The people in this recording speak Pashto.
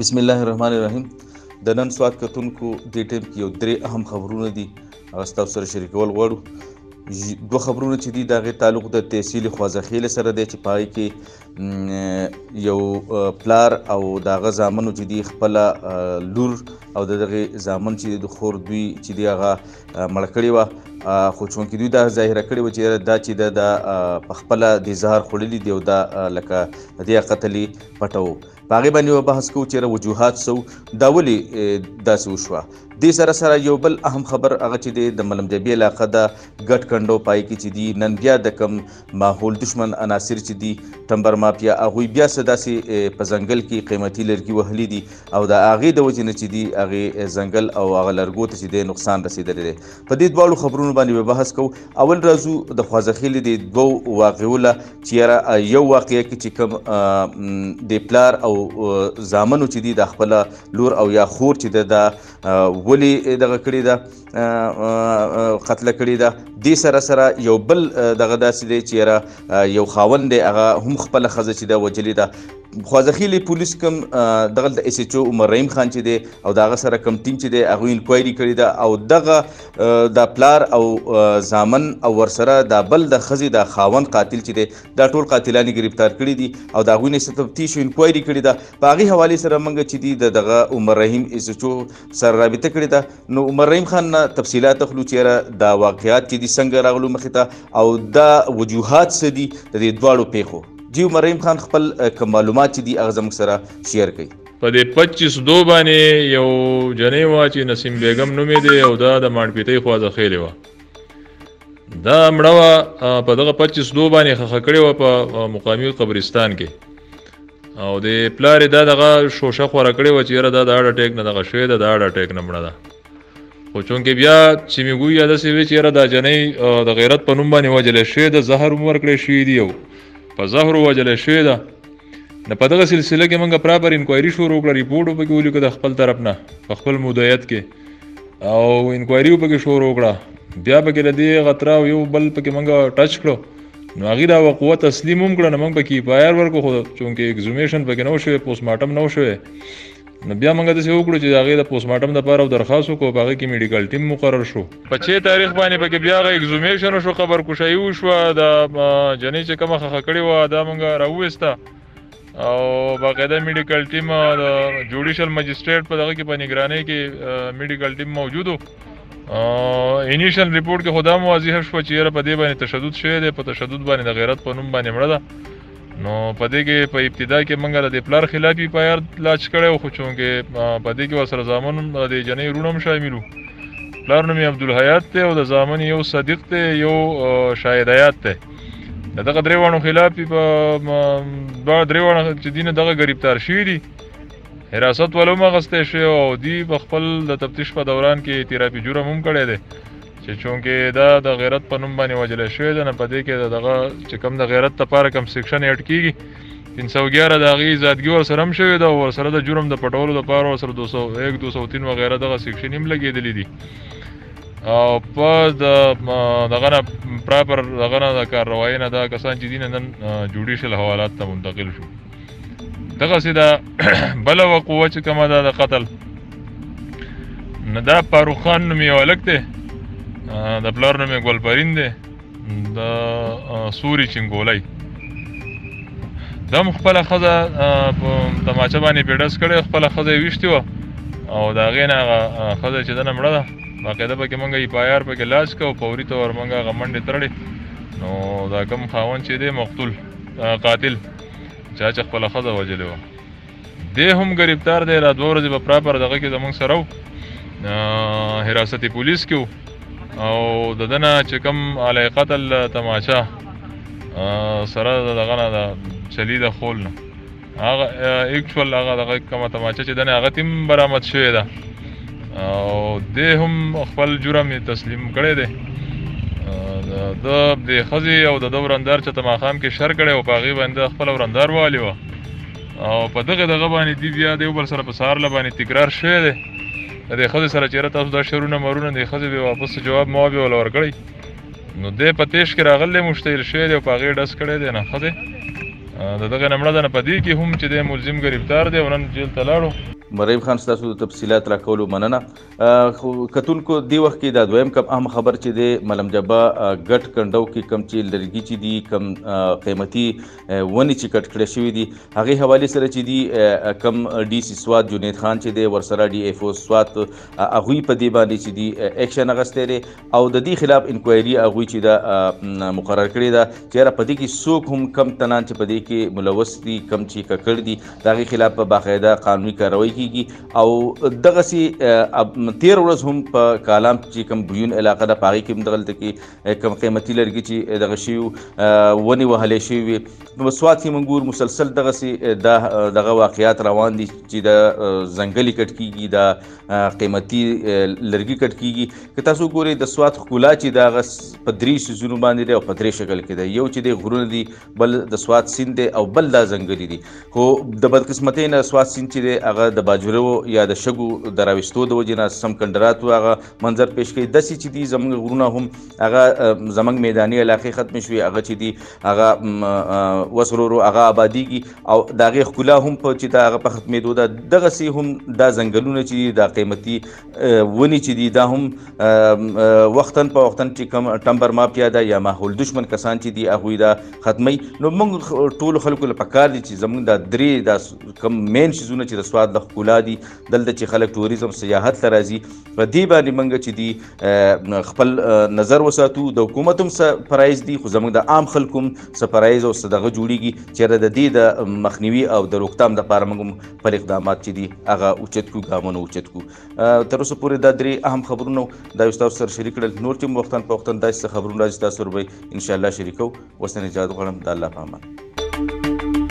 بسم الله الرحمن الرحیم. د نن سواد کتونکو دې ټیم کې یو درې اهم خبرونه دي هغه ستاسو سره شریکول غواړو. دوه خبرونه چې دي د هغې تعلق د تحصیل خوازخیلې سره دی چې په هغې کې یو پلار او د هغه زامنو چې دي خپله لور او د دغې زامن چې دی د خور دوی چې دی هغه مړه کړې وه، خو چونکې دوی دا ظاهره کړې وه چې دا چې ده دا په خپله د زهر خوړلي دي او دا لکه د دې قتل یې پټه و. په هغې باندې به بحث کوو چې وجوهات څه دا ولې داسې وشوه. دې سره سره یو بل اهم خبر هغه چې دی د ملم جبي علاقه ده ګډ کنډو پای کې چې دي نن بیا د کم ماحول دشمن عناصر چې دي ټمبر مافیا هغوی بیا څه داسې په ځنګل کې قیمتي لرګي وهلي دي او د هغې د وجې نه چې دي هغې ځنګل او هغه لرګو ته چې دی نقصان رسېدلی دی. په دې دواړو خبرونو باندې به بحث کوو. اول راځو د خوازخیلې د دوو واقعو له چې یاره یو واقعه کې چې کوم د پلار او زامنو چې دي د خپله لور او یا خور چې ده دا ولې دغه کړې ده قتله کړې ده. دې سره سره یو بل دغه داسې دی چې یاره یو خاوند دی هغه هم خپله ښځه چې ده وجلې ده. خوازخیلې پولیس کوم دغلته ایس ایچ او عمر رحیم خان چې دی او د هغه سره کوم ټیم چې دی هغوی انکوایري کړې ده او دغه د پلار او زامن او ورسره دا بل د ښځې د خاوند قاتل چې دی دا ټول قاتلان یې ګرفتار کړي دي او د هغوی نه تفتیش او انکوایري کړې ده. په هغې حوالې سره موږ چې دي د دغه عمر رحیم ایس ایچ او سره رابطه کړې ده. نو عمر رحیم خان نه تفصیلات اخلو چې یاره دا واقعات چې دي څنګه راغلو مخې ته او دا وجوهات څه دي د دې دواړو پیښو. جی عمر رحیم خان خپل معلومات چې دي هغه زموږ سره شیر کوي. په دې 25 باندې یو جنۍ وه چې نسیم بیګم نومې دی او دا د ماڼپیتۍ خوازخیلې وه. دا مړه وه په دغه 25 باندې خښه کړې وه په مقامي قبرستان کې او د پلار یې دا دغه شوشه خوره کړې وه چې یاره دا د هارټ اټیک نه دغه شوې ده د هارټ اټیک نه مړه ده. خو چونکې بیا چې مې ګویا داسې وې چې یاره دا جنۍ د غیرت په نوم باندې وجلی شوې ده، زهر هم ورکړی شوي دي او په زهرو وجلی شوې ده. نو په دغه سلسله کې موږ پراپر انکوایري شروع کړه، ریپورټ پکې ولیکو د خپل طرف نه په خپل مدیریت کې او انکوایري پکې شروع کړه. بیا پکې د دې غتره او یو بل پکې موږ ټچ کړو نو هغې دا وقوه تسلیم هم کړه. نو موږ پکې پایر ورکړو خو چونکې اکزومیشن پکې نه و شوی، پوسټ مارټم نه و شوی. نو بیا موږ داسې وکړو چې د هغې د پوسټ مارټم دپاره درخواست وکړو، په هغې کې میډیکل ټیم مقرر شو. په 6 تاریخ باندې پکې بیا هغه اکزومیشن وشو، خبرکشایي وشوه. د جنۍ چې کومه خښه کړې وه دا موږ راوویسته او باقاعده میډیکل ټیم د جوډیشل مجسټریټ په دغه کې په نګرانۍ کې میډیکل ټیم موجود و. انیشل ریپورټ کې خو دا واضح شوه چې یاره په دې باندې تشدد شوی دی، په تشدد باندې د غیرت په نوم باندې مړه ده. نو په دې کې په ابتدا کې موږ د پلار خلاف یې پایر لاچ کړی و، خو چونکې په دې کې ورسره زامن د جنۍ وروڼه هم شامل وو. پلار نوم یې عبدالحیات دی او د زامن یو صدیق دی یو شاهد حیات دی. د دغه درې واړو خلاف یې په درې واړه چې دي نه دغه ګرفتار شوي دي، حراست ولو هم اخیستی شوی او دوی په خپل د تفتیش په دوران کې اعترافي جرم هم کړی دی چې چونکې دا د غیرت په نوم باندې وجلی شوی ده. نه په دې کې د دغه چې کوم د غیرت دپاره کوم سیکشن ایډ کېږي 311 د هغې ازادګي ورسره هم شوې ده او ورسره د جرم د پټولو دپاره ورسره 201 203 وغیره دغه سیکشن هم لګېدلي دي او په دغه نه پراپر دغه نه د کارروایي نه دا کسان چې دي نه نن جوډیشل حوالات ته منتقل شو. دغسې دا بله وقوه چې کومه ده د قتل نه دا فاروق خان نوم یو هلک دی، د پلار نوم یې ګلپرین دی، د سوري چنګولی. دا هم خپله ښځه په تماچه باندې پیډس کړې، خپله ښځه یې ویشتې وه او د هغې نه هغه ښځه چې دنه مړه ده باقاعده پکې موږ یې پایار پکې لاس کړو، فوري طور موږ هغه منډې تړلې. نو دا کوم خاوند چې دی مقتول قاتل چا چې خپله ښځه وجلې وه دی هم ګرفتار دی. را 2 ورځې به پراپر دغه کې زموږ سره و حراست پولیس کې و او د ده نه چې کوم علی قتل تماچه سره دغه نه د چلی د خول نه هغه اکچوال هغه دغه کومه تماچه چې ده نه هغه ته هم برآمد شوې ده او دی هم خپل جرم یې تسلیم کړی دی. د ښځې او د ده ورندار چې ته ماښام کې شر کړی و په هغې باندې خپله ورندار والې وه او په دغه باندې دی بیا د یو بل سره په سهار باندې تکرار شوی دی. د دې ښځې سره چېرې تاسو دا شرونه مرونه د ښځې به واپس جواب مواب یې وله ورکړی نو دی په تیش کې راغلی مشتعل شوی دی او په هغې ډز کړی دی نه ښځې د دغه نه مړه ده نه په دې کې هم چې دی ملزم ګرفتار دی او نن جیل ته لاړو. مریم خان ستاسو د تفصیلات راکولو مننه. خو کتونکو دی وخت کې دا دویم کم اهم خبر چې دی ملم جبا ګټ کنډو کې کم چې لرګي چې دي کم قیمتي ونې چې کټ کړې شوي دي هغې حوالې سره چې دي کم ډي سی سوات جنید خان چې دی ورسره ډي ایف او سوات هغوی په دې باندې چې دي ایکشن اخیستی دی او د دې خلاف انکوایري هغوی چې دا مقرر کړې ده چې یاره په دې کې څوک هم کم تنان چې په دې کې ملوث دي کم چې ککړ دي د هغې خلاف په باقاعده قانوني کاروی او دغسې تیر ورځ هم په کالام چې کوم بویون علاقه ده په هغې کې هم دغلته کې کوم قیمتي لرګي چې دغه شوي ونې وهلی شوي وي په سوات کې موږ ګورو مسلسل دغسې دغه واقعات روان دي چې د ځنګلې کټ کېږي د قیمتي لرګي کټ کېږي که تاسو ګورئ د سوات ښکلا چې د هغه په درې څیزونو باندې دی او په درې شکل کې دی یو چې دی غرونه دي بل د سوات سیند دی او بل دا ځنګلي دي خو د بدقسمتۍ نه سوات سیند چې دی هغه د باجورو یا د شګو د راویستو د وجې نه سم کنډراتو هغه منظر پیش کوي داسې چې دي زموږ غرونه هم هغه زموږ میداني علاقې ختمې شوي هغه چې دي هغه وس ورو ورو هغه آبادیږي او د هغې ښکلا هم په چې دا هغه په ختمېدو ده دغسې هم دا ځنګلونه چې دي دا قیمتي ونې چې دي دا هم وختاً په وختاً چې کوم ټمبر مافیا ده یا ماحول دشمن کسان چې دي هغوی دا ختموي نو موږ ټولو خلکو له پکار دي چې زموږ دا درې دا کوم مین شیزونه چې د سوات د ښکلا دي دلته چې خلک ټوریزم سیاحت ته راځي په دې باندې موږ چې دي خپل نظر وساتو د حکومت هم څه فرایض دي خو زموږ د عام خلکو هم څه فرایض او څه دغه جوړېږي چېرې د دې د مخنیوي او د روکتام دپاره موږ هم خپل اقدامات چې دي هغه اوچت کړو ګامونه اوچت کړو. تر اوسه پورې دا درې اهم خبرونه دا یو ستاسو سره شریک کړل نور چې هم وختاً په وختاً داسې څه خبرونه راځي تاسو سره به انشاءالله شریکوو. اوس نن اجازه غواړم د الله په امان.